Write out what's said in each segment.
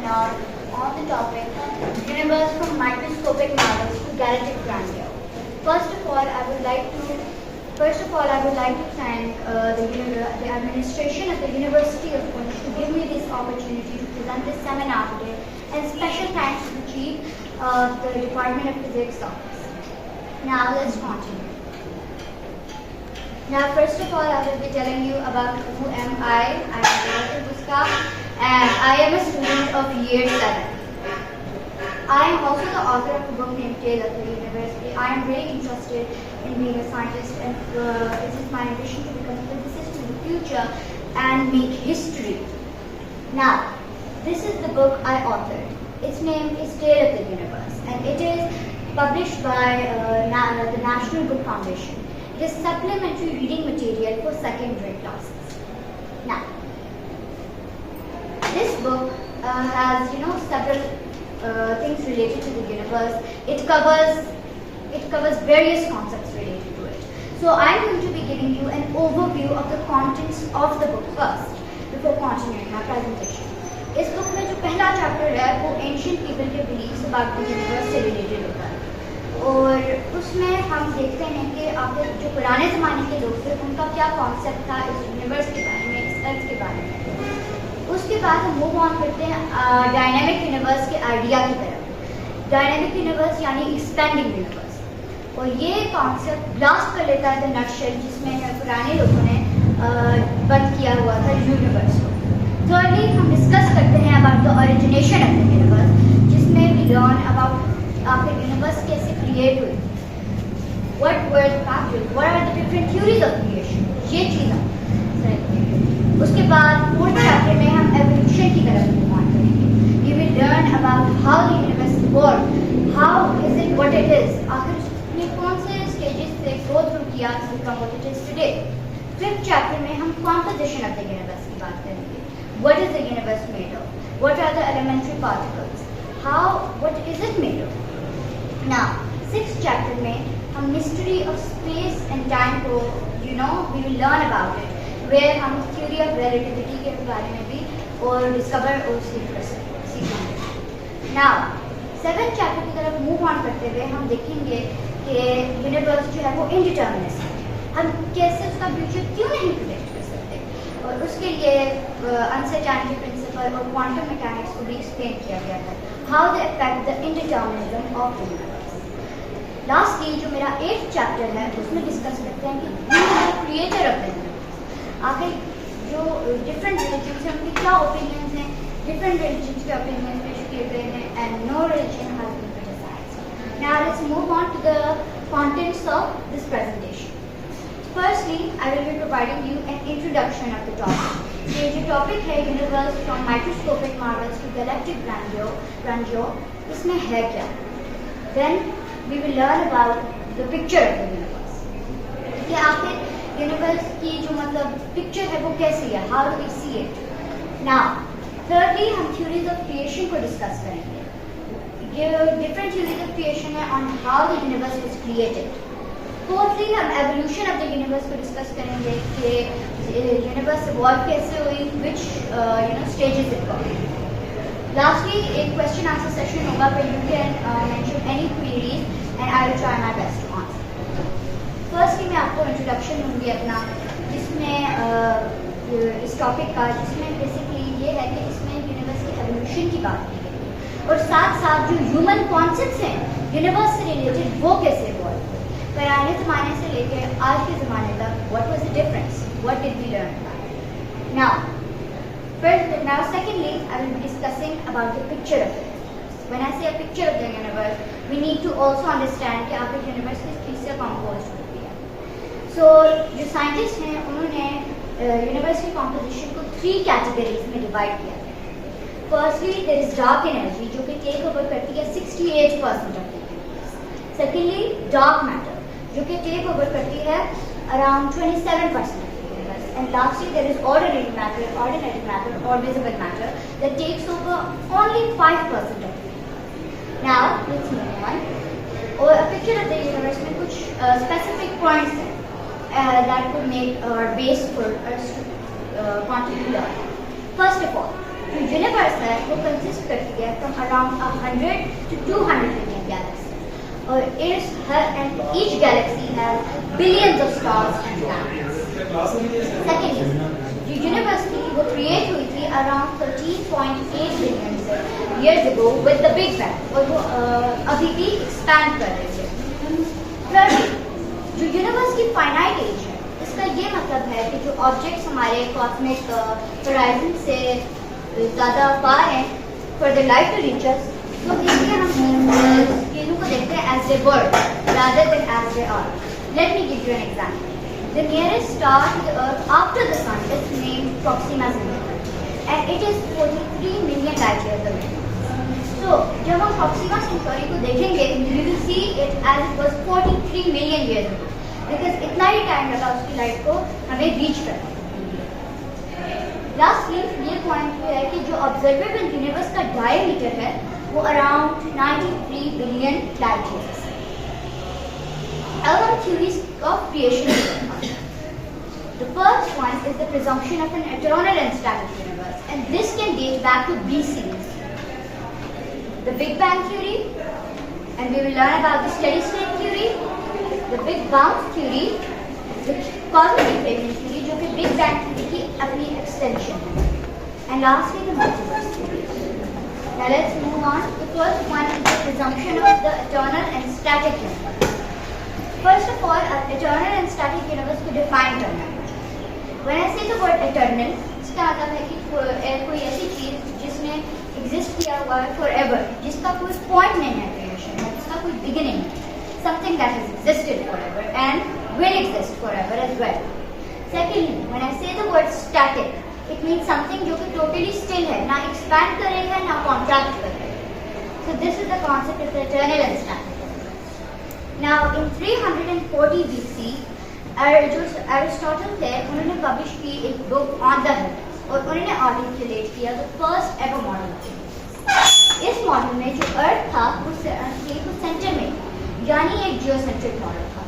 seminar on the topic Universe from Microscopic Marvels to Galactic Grandeur. First of all, I would like to thank the administration of the University of Pune to give me this opportunity to present this seminar today, and special thanks to the Chief of the Department of Physics office. Now let's continue. Now, first of all, I will be telling you about who am I. I am Walter Buska, and I am a student of year 7. I am also the author of a book named Tale of the University. I am really interested in being a scientist, and it is my ambition to become a physicist in the future and make history. Now, this is the book I authored. Its name is Tale of the Universe, and it is published by the National Book Foundation. It is supplementary reading material for secondary classes. Now, this book has several things related to the universe. It covers various concepts related to it. So I'm going to be giving you an overview of the contents of the book first before continuing my presentation. इस book में जो पहला chapter है वो ancient people के beliefs about the universe से related होता है, और उसमें हम देखते हैं कि आपके जो पुराने ज़माने के लोग थे उनका क्या कॉन्सेप्ट था इस यूनिवर्स के बारे में, इस अर्थ के बारे में। उसके बाद हम मूव ऑन करते हैं डायनामिक यूनिवर्स के आइडिया की तरफ। डायनामिक यूनिवर्स यानी एक्सपेंडिंग यूनिवर्स, और ये कॉन्सेप्ट ग्रास्प कर लेता है द नटशेल जिसमें पुराने लोगों ने बंद किया हुआ था यूनिवर्स को। Thirdly, हम डिस्कस करते हैं about the origination of the universe, जिसमें वी लर्न अबाउट आपके यूनिवर्स कैसे क्रिएट हुई, what were the factors, what are the different theories of creation, ये चीज़ें। उसके बाद फोर्थ चैप्टर में हम एवोल्यूशन की तरफ मूव ऑन करेंगे। We will learn about how the universe evolve, how is it what it is, आखिर ने कौन से स्टेजेस से गो थ्रू किया to become what it is today. Fifth chapter में हम कॉम्पोजिशन ऑफ द यूनिवर्स की बात करेंगे। What is the universe made of? What are the elementary particles? What is it made of? Now, sixth chapter में हम mystery of space and time को we will learn about it, where हम theory of relativity के बारे में भी और discover और सीखेंगे। Now, seventh chapter की तरफ move on करते हुए हम देखेंगे कि universe जो है वो indeterminate है, हम कैसे उसका future क्यों नहीं predict, और उसके लिए अनसर्टेनिटी प्रिंसिपल और क्वांटम मैकेनिक्स को भी एक्सप्लेन किया गया है, how they affect the indeterminism of the universe. Lastly जो मेरा 8th चैप्टर है उसमें डिस्कस करते हैं कि who is the creator of the universe. आखिर जो डिफरेंट रिलीजन्स हैं उनके क्या ओपिनियंस हैं, डिफरेंट रिलीजन्स के ओपिनियंस पेश किए गए हैं, and no religion has been criticised. Now let's move on to the contents of this presentation. Firstly, I will be providing you an introduction of the topic. ये जो topic है universe from microscopic marvels to galactic grandeur, इसमें है क्या? Then we will learn about the picture of the universe. कि आखिर universe की जो picture है वो कैसी है? How do we see it? Now, thirdly, हम theories of creation को discuss करेंगे। ये different theories of creation है on how the universe was created. Fourthly हम एवोल्यूशन ऑफ द यूनिवर्स को डिस्कस करेंगे कि यूनिवर्स इवॉल्व कैसे हुई, which stages it got. Lastly एक क्वेश्चन आंसर सेशन होगा पर you can mention any queries and I will try my best to answer. Firstly मैं आपको इंट्रोडक्शन दूंगी अपना, जिसमें इस टॉपिक का, जिसमें बेसिकली ये है कि इसमें यूनिवर्स की एवोल्यूशन की बात की गई है, और साथ साथ जो ह्यूमन कॉन्सेप्ट्स हैं यूनिवर्स से रिलेटेड वो कैसे इवॉल्व हुए पुराने ज़माने से लेकर आज के ज़माने तक, what was the difference, what did we learn? Now secondly, I will be discussing about the picture of the universe. When I say a picture of the universe, we need to also understand कि आपके universe किस चीज़ से composed होती है। So जो scientist हैं उन्होंने universe की composition को 3 categories में डिवाइड किया है। Firstly, there is dark energy जो कि टेक ओवर करती है 68% of the universe. Secondly, dark matter जो कि टेक ओवर करती है around 27% of the universe, and lastly there is ordinary matter or visible matter that takes over only 5% of the universe. Now let's move on. और a picture of the universe में कुछ specific points हैं that could make our base for us to continue learning. First of all, the universe universe है वो consist करती है from around 100 to 200 billion galaxies और each galaxy has billions of stars and planets. Secondly, जो universe थी वो create हुई थी around 13.8 billion years ago with the Big Bang और वो अभी भी एक्सपैंड कर रही है. Thirdly, जो यूनिवर्स की फाइनाइट एज है इसका ये मतलब है कि जो ऑब्जेक्ट्स हमारे कॉस्मिक होराइजन से ज़्यादा फार हैं for the light to reach us, तो इसलिए हम चीज़ों को देखते हैं as they were rather than as they are. Let me give you an example. The nearest star to the Earth after the Sun is named Proxima Centauri, and it is 43 million light years away. So, जब हम Proxima Centauri को देखेंगे, you will see it as it was 43 million years ago, because इतना ही time लगा उसकी light को हमें reach करने. Lastly, ये पॉइंट है कि जो observable universe का diameter है, वो around 93 billion light years. Our theories of creation. The first one is the presumption of an eternal and static universe, and this can date back to BC. The Big Bang theory, and we will learn about the steady state theory, the Big Bounce theory, the cosmic inflation theory, जो कि Big Bang theory की अपनी extension है, and lastly the multiverse theory. Now let's move on. The first one is the presumption of the eternal and static universe. First of all, eternal and static universe को define करना है. When I say the word eternal, इसका मतलब है कि कोई ऐसी चीज़ जिसने exist किया हुआ है forever, जिसका कोई point नहीं है creation में, जिसका कोई beginning है. Something that has existed forever and will exist forever as well. Secondly, when I say the word static, it means something जो कि totally still है, ना expand कर रही है, ना contract कर रही है. So this is the concept of eternal and static. Now, in 340 BC, जो Aristotle थे, उन्होंने पब्लिश की एक बुक ऑन द हेवंस और उन्होंने आर्टिकुलेट किया द फर्स्ट एवर मॉडल. इस मॉडल में जो अर्थ था वो सेंटर में, यानी एक जियोसेंट्रिक मॉडल था.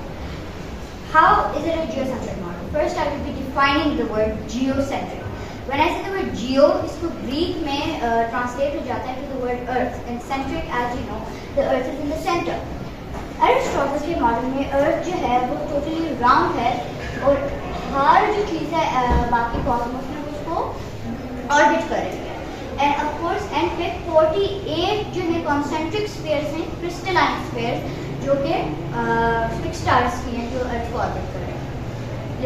How is it a geocentric model? First I will be defining the word geocentric. When I से द वर्ड जियो, इसको ग्रीक में ट्रांसलेट हो जाता है to the word earth, and centric as you know the earth is in the centre. Aristotle के model में earth जो है वो टोटली राउंड है और हर जो चीज़ है बाकी कॉस्मोस में उसको ऑर्बिट कर रही है. एंड ऑफ कोर्स एंड पे 48 जो है कॉन्सेंट्रिक स्फीयर्स हैं, क्रिस्टलाइन स्फीयर्स, जो कि फिक्स स्टार्स की हैं जो अर्थ को ऑर्बिट कर रहे हैं.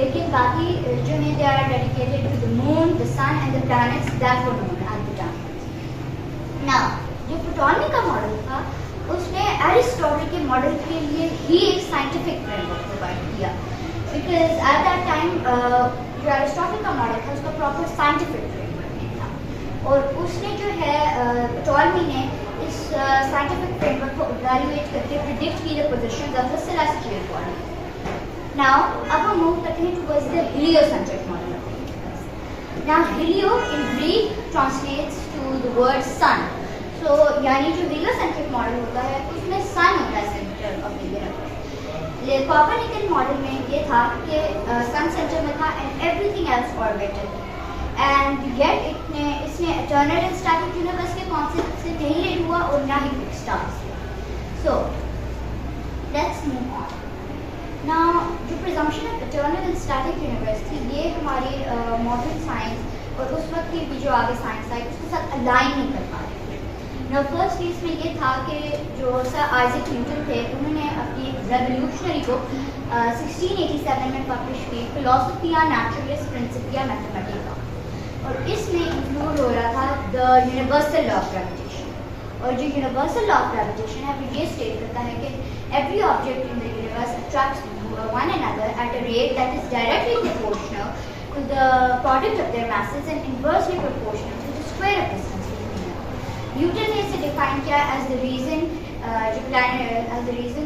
लेकिन बाकी जो है they are dedicated to the moon, the sun and the planets that were known at the time. Now जो प्टोलेमी का मॉडल था उसने एरिस्टोटल के मॉडल के लिए ही एक साइंटिफिक फ्रेमवर्क प्रोवाइड किया, बिकॉज एट दैट टाइम जो एरिस्टोटल का मॉडल था उसका प्रॉपर साइंटिफिक फ्रेमवर्क नहीं था, और उसने जो है टॉलमी ने इस साइंटिफिक फ्रेमवर्क को इवैल्यूएट करके प्रिडिक्ट की the positions of the celestial body. Now अब हम मूव करते हैं towards the heliocentric model. Now helio in Greek translates to the word sun. तो यानी जो हेलियोसेंट्रिक मॉडल होता है उसमें सन होता है centre of the universe. Copernican model में ये था कि सन सेंटर में था and everything else orbited, and yet इसने इटर्नल एंड स्टैटिक यूनिवर्स के कॉन्सेप्ट से नहीं रिलेट हुआ और ना ही fix stars. So let's move on. Now जो presumption of eternal and static universe थी, ये हमारी मॉडर्न साइंस और उस वक्त की भी जो आगे साइंस आई उसके साथ अलाइन नहीं कर पा रही. ना फर्स्ट चीज़ में ये था कि जो सर आइजैक न्यूटन थे उन्होंने अपनी एक रेवोल्यूशनरी को 1687 में पब्लिश की, फिलोसफिया नेचुरलिस्ट प्रिंसिपिया मैथमेटिका, और इसमें इंक्लूड हो रहा था the universal law of gravitation. और जो यूनिवर्सल लॉ ऑफ ग्रेविटेशन है वो ये स्टेट करता है कि every object in the universe attracts one another at a rate that is directly proportional to the product of their masses and inversely proportional to the square of distance. Newton ने इसे define किया as the reason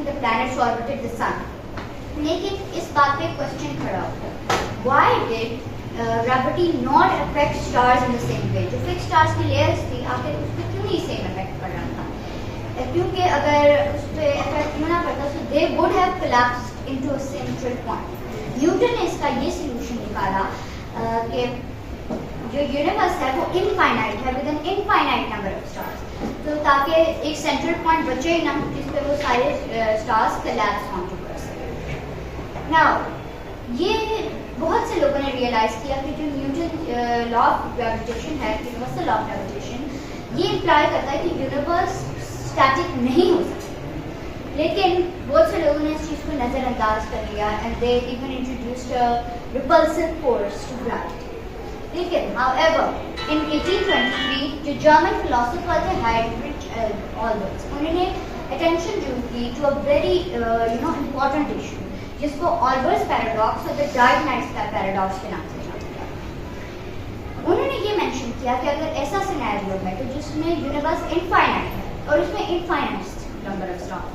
the planets orbited the sun. लेकिन इस बात पे question खड़ा होता है, why did gravity not affect stars in the same way? जो फिक्स स्टार्स की लेयर्स थी आखिर उस पर क्यों नहीं सेम इफेक्ट पड़ रहा था? क्योंकि अगर उस पर इफेक्ट होना पड़ता तो they would have collapsed into a central point. Newton ने इसका ये सॉल्यूशन निकाला कि जो यूनिवर्स है वो इनफाइनाइट है विद एन इनफाइनाइट ताकि एक सेंट्रल पॉइंट बचे ही ना जिस पे वो सारे स्टार्स कोलैप्स ऑनटू कर सकें। नाउ ये बहुत से लोगों ने रियलाइज़ किया कि जो न्यूटन लॉ ऑफ ग्रेविटेशन है, यूनिवर्सल लॉ ऑफ ग्रेविटेशन, ये इम्प्लाई करता है कि यूनिवर्स स्टैटिक नहीं हो सकता। लेकिन बहुत से लोगों ने इस चीज़ को नज़रअंदाज कर लिया and they even introduced a repulsive force to gravity. लेकिन हाउएवर इन 1823 जो जर्मन फिलोसोफर थे हाइड्रिच ऑल्बर्ट, उन्होंने अटेंशन ड्यू की to a very important issue जिसको ऑल्बर्ट्स पैराडॉक्स और the dark night sky paradox के नाम से जाना जाता है। उन्होंने ये मेंशन किया कि अगर ऐसा सिनेरियो है तो जिसमें यूनिवर्स इनफाइनाइट है और उसमें इनफाइनाइट नंबर ऑफ स्टार्स,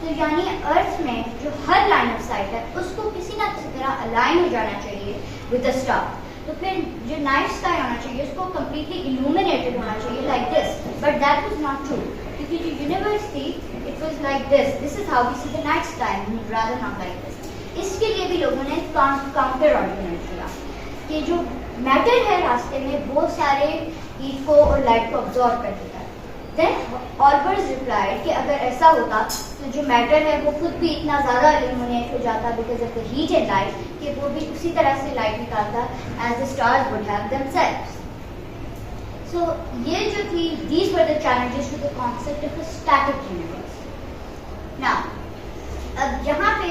तो यानी अर्थ में जो हर लाइन ऑफ साइट है उसको किसी ना किसी तरह अलाइन हो जाना चाहिए विद द स्टार। तो फिर जो नाइट स्काई होना चाहिए उसको कम्प्लीटली इल्यूमिनेटेड होना चाहिए like this, but that was not true, क्योंकि जो यूनिवर्स थी it was like this is how we see the night sky rather not like this. इसके लिए भी लोगों ने काउंटर आर्गुमेंट किया कि जो मैटर है रास्ते में वो सारे हीट को और लाइट को अब्जॉर्ब कर देता है। देन ऑल्बर्ट्स रिप्लाइड कि अगर ऐसा होता तो जो मैटर है वो खुद भी इतना ज़्यादा इल्यूमिनेट हो जाता because of the heat and light कि वो भी उसी तरह से लाइट निकालता as the stars would have themselves. So ये जो थी these were the challenges to the concept of a static universe. Now अब यहाँ पे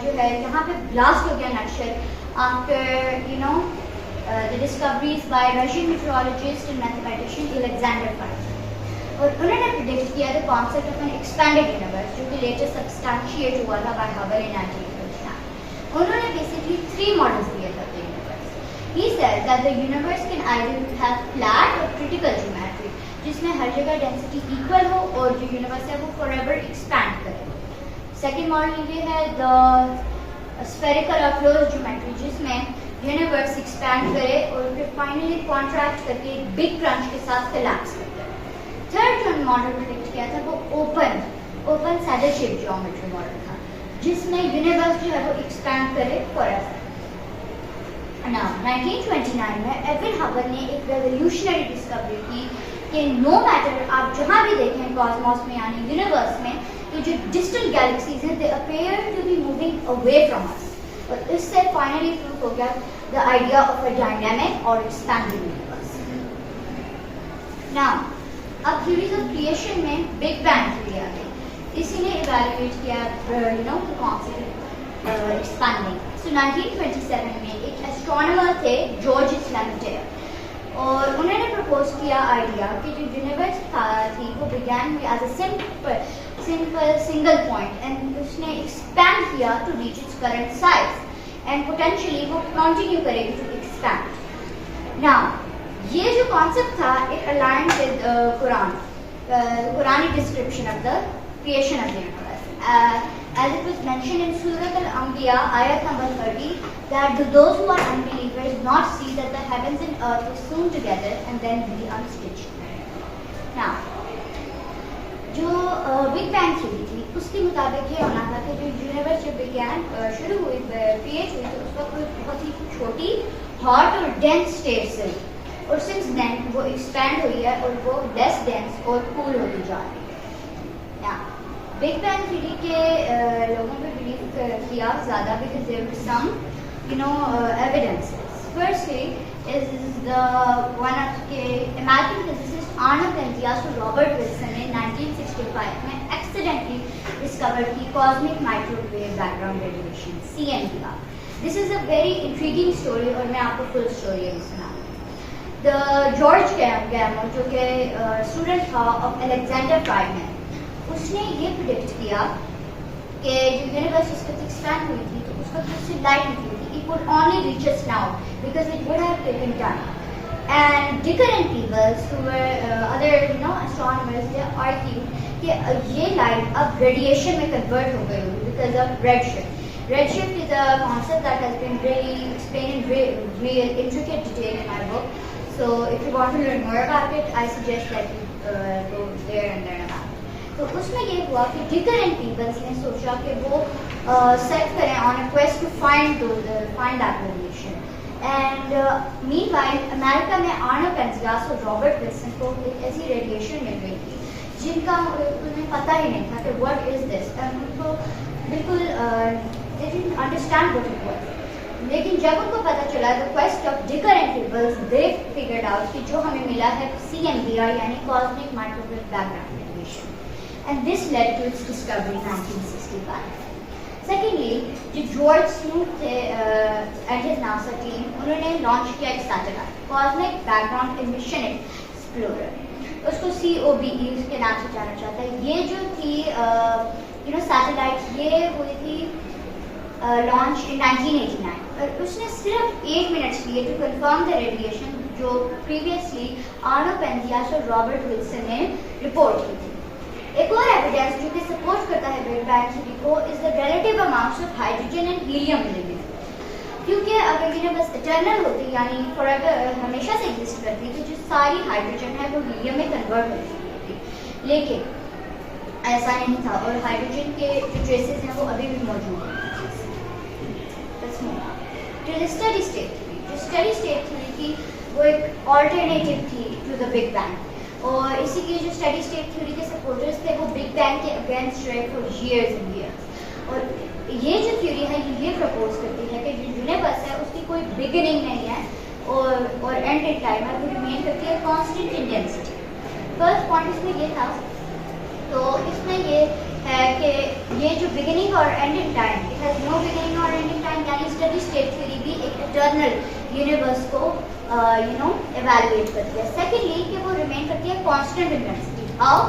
जो है यहाँ पे ब्लास्ट हो गया नक्शल after the discoveries by Russian meteorologist and mathematician Alexander Faraday, और उन्होंने प्रिडिक्ट किया the concept of an expanded universe जो कि लेटर सब्सटैंशिएट हुआ था बाय हबल इन 1929। उन्होंने बेसिकली 3 मॉडल्स दिए थे the universe. He said that the universe can either have flat और क्रिटिकल ज्योमेट्री जिसमें हर जगह डेंसिटी इक्वल हो और जो यूनिवर्स है वो फॉरएवर एक्सपैंड करे। सेकंड मॉडल ये है द स्फेरिकल और क्लोज्ड ज्योमेट्री जिसमें यूनिवर्स एक्सपैंड करे और फिर फाइनली कॉन्ट्रैक्ट करके एक बिग क्रंच के साथ कोलैप्स करता है। थर्ड जो मॉडल प्रेडिक्ट किया था वो open saddle shape geometry model था जिसमें यूनिवर्स जो है वो एक्सपैंड करे फॉरएवर। नाउ 1929 में एडविन हबल ने एक रेवोल्यूशनरी डिस्कवरी की कि नो मैटर आप जहाँ भी देखें कॉस्मोस में यानी यूनिवर्स में तो जो डिस्टेंट गैलेक्सीज हैं they appear to be moving away from us, और इससे फाइनली प्रूव हो गया the idea of a dynamic और एक्सपैंडिंग यूनिवर्स। नाउ अब थ्योरीज ऑफ क्रिएशन में बिग बैंग थ्योरी आ गई। इसी ने इवैल्यूएट किया द कॉन्सेप्ट एक्सपैंडिंग। सो 1927 में एक एस्ट्रोनॉमर थे जॉर्ज लैमेटेयर, और उन्होंने प्रपोज किया आइडिया कि जो यूनिवर्स थी वो began as a simple single point and उसने एक्सपैंड किया to reach its current size and potentially वो कंटिन्यू करेगी टू एक्सपैंड। नाउ ये जो कॉन्सेप्ट था it aligned with Quranic description of the creation of the universe as it was mentioned in Surah Al-Anbiya ayat number 30 that those who are unbelievers not see that the heavens and earth were sewn together and then be unstitched. Now जो big bang theory थी उसके मुताबिक ये होना था कि जो universe जब विज्ञान शुरू हुई क्रिएट हुई तो उस वक्त बहुत ही छोटी हॉट और डेंस स्टेट से, और सिंस देन वो एक्सपैंड हुई है और वो लेस डेंस और कूल होती जा रही है। बिग बैंग थ्योरी के लोगों पे बिलीव किया ज़्यादा because there were some evidences. Firstly is the one of के अमेरिकन फिजिसिस्ट आर्नल्ड पेंजियास और रॉबर्ट विल्सन ने 1965 में एक्सीडेंटली डिस्कवर की cosmic microwave background radiation CMB। This is a very intriguing story और मैं आपको फुल स्टोरी अभी सुनाऊंगी। The George गैमो जो कि स्टूडेंट था ऑफ अलेक्जेंडर फ्राइडमैन, उसने ये प्रिडिक्ट किया कि जो यूनिवर्स जिस वक्त एक्सपैंड हुई थी तो उस वक्त उससे लाइट निकली थी, it would only reach us now because it would have taken time. And Dicke and Peebles who were other astronomers they argued कि ये लाइट अब रेडिएशन में कन्वर्ट हो गई होगी because of redshift. Redshift is a concept that has been really explained in real intricate detail in my book, so if you want to learn more about it I suggest that you go there and learn about it. तो उसमें ये हुआ कि डिकर and Peebles ने सोचा कि वो set करें on a quest to find that radiation. And meanwhile America में आर्नल्ड पेंजियास और रॉबर्ट विल्सन को एक ऐसी रेडिएशन मिल गई थी जिनका उन्हें पता ही नहीं था कि व्हाट इज दिस, उनको बिल्कुल they didn't understand what it was. लेकिन जब उनको पता चला the quest of Dicke and Peebles, they figured out कि जो हमें मिला है CMBR यानी cosmic microwave background radiation, and this led to its discovery 1965। Secondly, जो जॉर्ज स्नूप थे एंड हिज नासा टीम, उन्होंने लॉन्च किया एक satellite cosmic background emission explorer, उसको COBE के नाम से जाना जाता है। ये जो थी सैटेलाइट ये हुई थी लॉन्च इन 1989 और उसने सिर्फ 8 मिनट्स लिए टू कंफर्म द रेडिएशन जो प्रीवियसली आर्नो पेंजियास और रॉबर्ट विल्सन ने रिपोर्ट की थी। एक और एविडेंस जो कि सपोर्ट करता है बिग बैंग थ्योरी को is the relative amounts of hydrogen and helium in the universe, क्योंकि अगर यूनिवर्स इटर्नल होती यानी फॉरएवर हमेशा से एग्जिस्ट करती तो जो सारी हाइड्रोजन है वो हीलियम में कन्वर्ट हो चुकी थी, लेकिन ऐसा नहीं था और हाइड्रोजन के जो ट्रेसेस हैं वो अभी भी मौजूद हैं। जो स्टडी स्टेट थ्योरी थी वो एक ऑल्टरनेटिव थी टू द बिग बैंग, और इसी के जो स्टडी स्टेट थ्योरी के सपोर्टर्स थे वो बिग बैंग के अगेंस्ट रहे फॉर इयर्स एंड इयर्स। और ये जो थ्योरी है ये प्रपोज करती है कि जो यूनिवर्स है उसकी कोई बिगिनिंग नहीं है और एंड इन टाइम है, वो रिमेन करती है constant in density. First point इसमें ये था, तो इसमें ये है कि ये जो बिगिनिंग और end in time, it has no beginning और एंड इन टाइम, यानी स्टडी स्टेट थ्योरी भी एक इटर्नल यूनिवर्स को एवेलुएट करती है। सेकेंडली कि वो रिमेन करती है कांस्टेंट इन डेंसिटी। हाउ?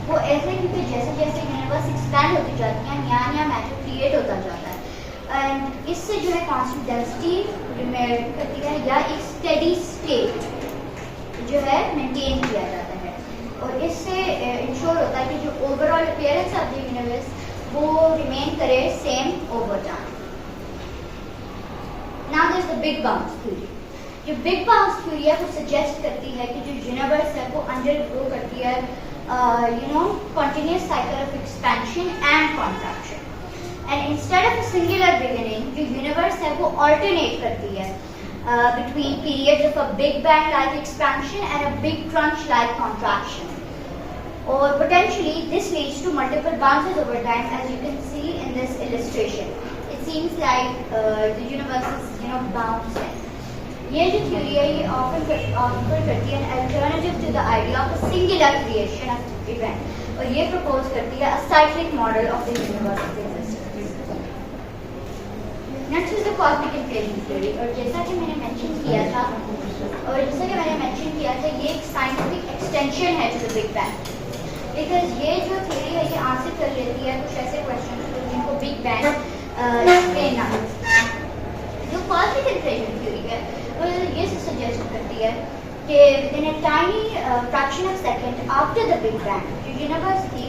वो ऐसे क्योंकि जैसे जैसे यूनिवर्स एक्सपैंड होती जाती है नया मैटर क्रिएट होता जाता है एंड इससे जो है कांस्टेंट डेंसिटी रिमेन करती है या एक स्टडी स्टेट जो है मेंटेन किया जाता है, और इससे इंश्योर होता है कि जो overall appearance of the universe वो रिमेन करे same over time. Now there is the big bang theory. जो बिग बैंग थ्योरी है वो सजेस्ट करती है कि जो यूनिवर्स है वो अंडरगो करती है continuous cycle of expansion and contraction, and instead of a singular beginning जो यूनिवर्स है वो alternate करती है between periods of a big bang like expansion and a big crunch like contraction, or potentially this leads to multiple bounces over time, as you can see in this illustration. It seems like the universe is bouncing. ये जो theory है ये offer करती है alternative to the idea of a singular creation of event, और ये propose करती है a cyclic model of the universe of existence. Next is the cosmic inflation theory, और जैसा कि मैंने मेंशन किया था ये एक साइंटिफिक एक्सटेंशन है to the big bang, because ये जो थ्योरी है ये आंसर कर लेती है कुछ ऐसे क्वेश्चन जिनको बिग बैंग एक्सप्लेन ना कर सकता। जो कॉस्मिक इन्फ्लेशन थ्योरी है वो ये सजेस्ट करती है कि within a tiny fraction of second after the big bang जो यूनिवर्स थी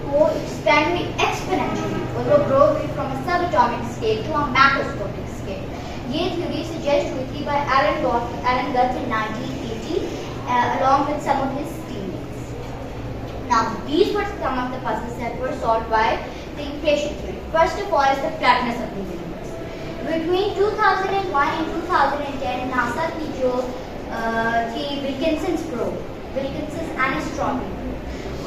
वो एक्सपैंड हुई एक्सपोनेंशियली और वो ग्रो हुई from a sub atomic scale to a macroscopic scale. ये थ्योरी सजेस्ट हुई थी by Alan Guth in 1980 along with some of his teammates. Now these were some of the puzzles that were solved by the inflation theory. First of all is the flatness of the universe. Between 2001 and 2010 NASA की जो थी विल्किंसन्स probe, विल्किंसन्स एनिस्ट्रॉपी,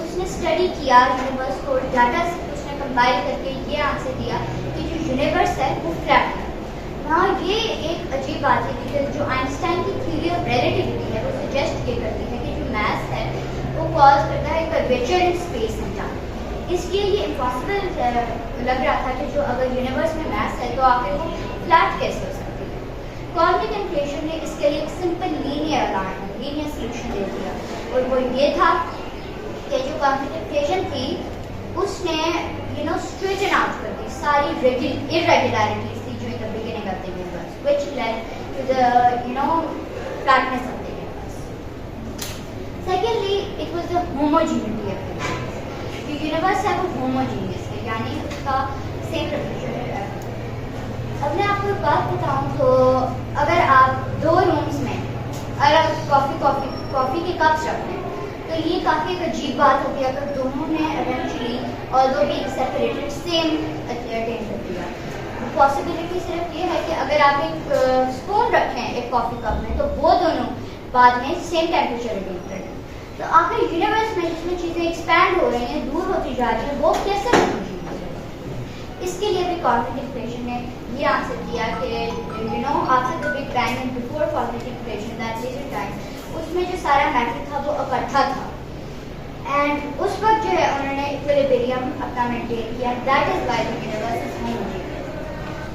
उसने study किया universe को, data उसने compile करके ये answer दिया कि जो यूनिवर्स है वो फ्लैट है। हाँ, ये एक अजीब बात है बिकॉज जो आइंस्टाइन की थ्योरी ऑफ रिलेटिविटी है वो सजेस्ट ये करती है कि जो मास है वो कॉज करता है curvature in space and time. इसलिए ये इम्पॉसिबल लग रहा था कि जो अगर यूनिवर्स में मास है तो आखिर वो फ्लैट कैसे हो सकती है। कॉस्मिक इन्फ्लेशन ने इसके लिए एक सिंपल लीनियर सोल्यूशन दे दिया, और वो ये था कि जो कॉस्मिक इन्फ्लेशन थी उसने स्ट्रेटन आउट कर दी सारी irregularities of the universe, which led to the flatness of the universe. Secondly, it was the homogeneity of the universe. The universe है वो homogeneous है, यानी उसका same temperature है। अब मैं आपको एक बात बताऊं तो अगर आप दो रूम्स में अलग कॉफी के कप्स रख लें तो ये काफ़ी एक अजीब बात होगी अगर दोनों ने eventually although being separated same attain कर दिया। पॉसिबिलिटी सिर्फ ये है कि अगर आप एक स्पून रखें एक कॉफ़ी कप में तो वो दोनों बाद में सेम टेम्परेचर अटेन करें। तो आखिर यूनिवर्स में जिसमें जो चीज़ें एक्सपैंड हो रही हैं, दूर होती जा रही हैं, वो कैसे होगी? इसके लिए भी कॉस्मिक इन्फ्लेशन ने ये आंसर दिया कि after the big bang and before cosmic inflation that later time, उसमें जो सारा मैटर था वो इकट्ठा था एंड उस वक्त जो है उन्होंने इक्विलिब्रियम अपना मेंटेन किया. That is why the universe is homogeneous.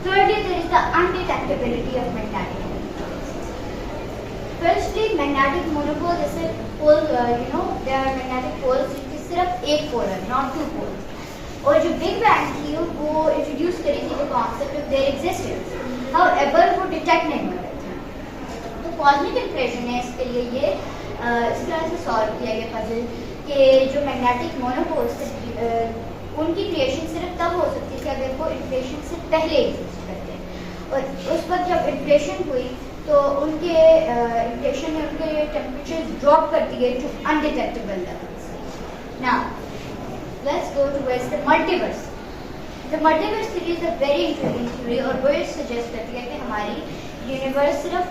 thirdly, there is the undetectability of magnetic monopoles. firstly, magnetic monopole जैसे पोल there are magnetic poles जिनकी सिर्फ एक पोल है, not two poles. और जो बिग बैंग थी वो इंट्रोड्यूस करी थी the concept of their existence. However वो डिटेक्ट नहीं हो रहे थे. तो कॉस्मिक इन्फ्लेशन ने इसके लिए ये इस तरह से सॉल्व किया गया पजल कि जो मैग्नेटिक मोनोपोल्स थे उनकी क्रिएशन सिर्फ तब हो सकती थी अगर वो इन्फ्लेशन से पहले एग्जिस्ट करते. और उस वक्त जब इन्फ्लेशन हुई तो उनके इन्फ्लेशन ने उनके टेम्परेचर ड्रॉप कर दिए to undetectable levels. Now let's go towards the multiverse. The multiverse theory is a very intriguing theory और वो ये suggest करती है कि हमारी universe सिर्फ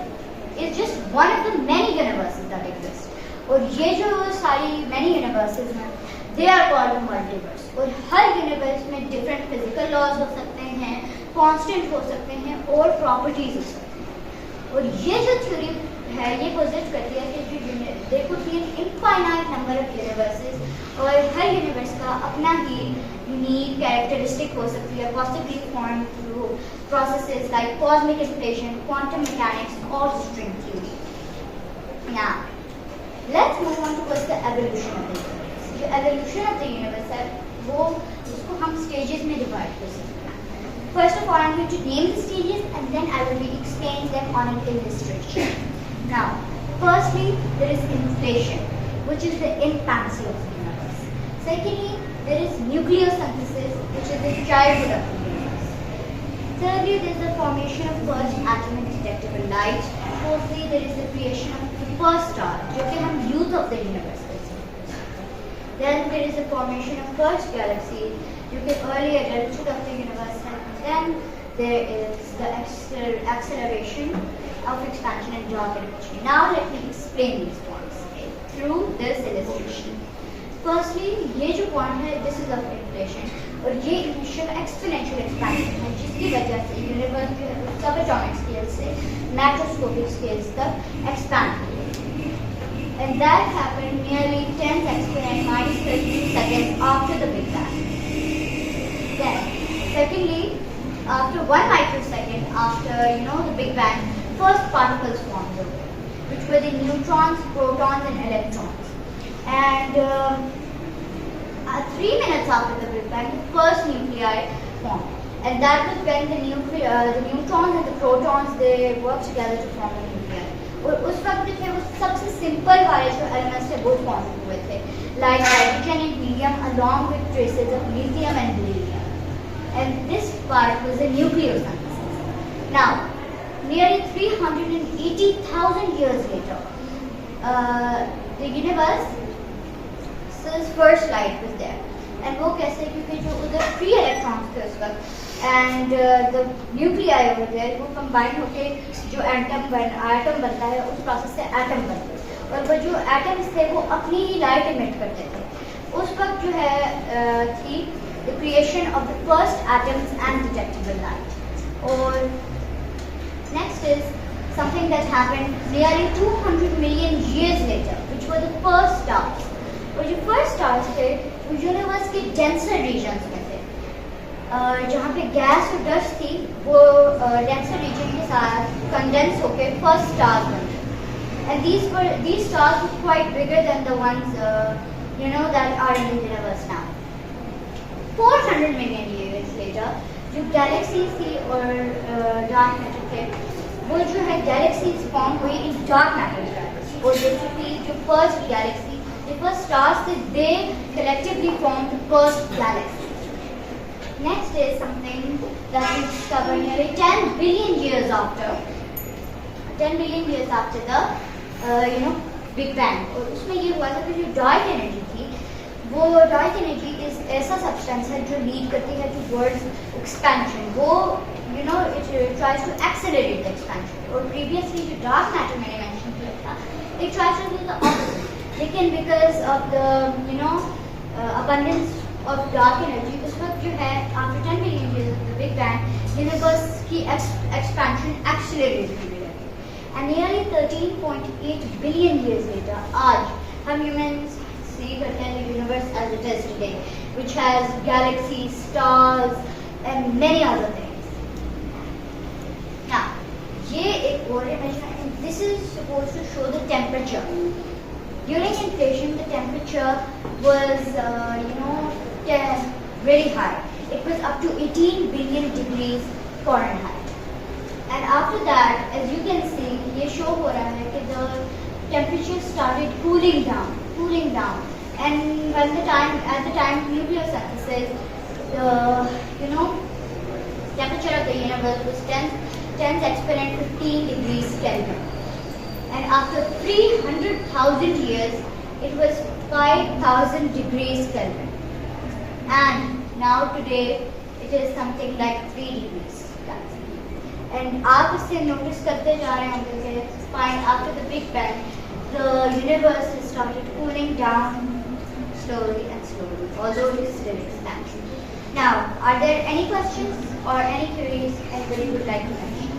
is just one of the many universes that exist. और ये जो सारी many universes हैं they are called the multiverse. और हर universe में different physical laws हो सकते हैं, constant हो सकते हैं और properties हो सकते हैं. और ये जो theory है ये पोजिट करती है कि there could be an infinite number of universes और हर यूनिवर्स का अपना ही यूनिक कैरेक्टरिस्टिक हो सकती है, possibly formed through processes like cosmic inflation, quantum mechanics or string theory. Now, let's move on towards the evolution of the universe. जो evolution of the universe है वो उसको हम stages में divide कर सकते हैं. First of all, I'm going to name the stages and then I will be explaining them on an illustration. Now, firstly, there is inflation, which is the infancy of the universe. Secondly, there is nucleosynthesis, which is the childhood of the universe. Thirdly, there is the formation of first atom in detectable light. Fourthly, there is the creation of the first star, जो कि हम youth of the universe कहते हैं. Then there is the formation of first galaxy, जो कि early adulthood of the universe है. Then there is the acceleration of expansion and dark energy. Now let me explain these points through this illustration. Firstly, ये जो point है this is of inflation और ये initial exponential expansion है जिसकी वजह से यूनिवर्स जो है subatomic scale से macroscopic scales तक expand हुआ. And that happened nearly 10 exponent minus 32 seconds after the Big Bang. Then, secondly, after 1 microsecond after the Big Bang, first particles formed, which were the neutrons, protons, and electrons. And 3 minutes after the Big Bang, the first nuclei formed, and that was when the neutrons and the protons they worked together to form the nuclei. और उस वक्त जो थे वो सबसे simple वाले जो elements थे वो फॉर्म हुए थे, like hydrogen and helium, along with traces of lithium and beryllium. And this part was the nucleosynthesis. Now, nearly 380,000 years later, the universe's first light was there. And वो कैसे? क्योंकि जो उधर free electrons थे उस वक्त and the nuclei over there वो combine होके जो atom बनता है उस process से atom बनते हैं और वो जो atoms थे वो अपनी ही light emit करते थे. उस वक्त जो है थी the creation of the first atoms and detectable light. Or next is something that happened nearly 200 million years later, which were the first stars. और जो first stars थे वो यूनिवर्स के denser regions में थे, जहाँ पे गैस और डस्ट थी वो denser region के साथ condense होके first stars बने. And these stars were quite bigger than the ones that are in the universe now. 400 million years later, जो galaxies थी और dark matter थे वो जो है galaxies form हुई in dark matter stars. और basically जो first galaxy, the first stars they collectively formed the first galaxy. Next is something that was discovered nearly 10 billion years after the Big Bang. और उसमें ये हुआ था कि जो dark energy थी वो dark energy is ऐसा substance है जो lead करती है towards expansion. वो it tries to accelerate the expansion. और previously जो dark matter मैंने mention किया था, it tries to do the opposite. लेकिन because of the abundance of dark energy, उस वक्त जो है after 10 billion years of the Big Bang, universe की expansion accelerated होने लगी. And nearly 13.8 billion years later, आज हम humans see करते हैं the universe as it is today, which has galaxies, stars, and many other things. Now, ये एक और image है, and this is supposed to show the temperature. During inflation, the temperature was, very high. It was up to 18 billion degrees Fahrenheit. And after that, as you can see, ये show हो रहा है कि the temperature started cooling down. And at the time of nucleosynthesis, the temperature of the universe was 10 exponent 15 degrees Kelvin. And after 300,000 years, it was 5,000 degrees Kelvin. And now today, it is something like 3 degrees Kelvin. And आप इससे notice करते जा रहे होंगे कि after the Big Bang, the universe has started cooling down slowly, although it is still expanding. Now, are there any questions or any queries anybody would like to mention?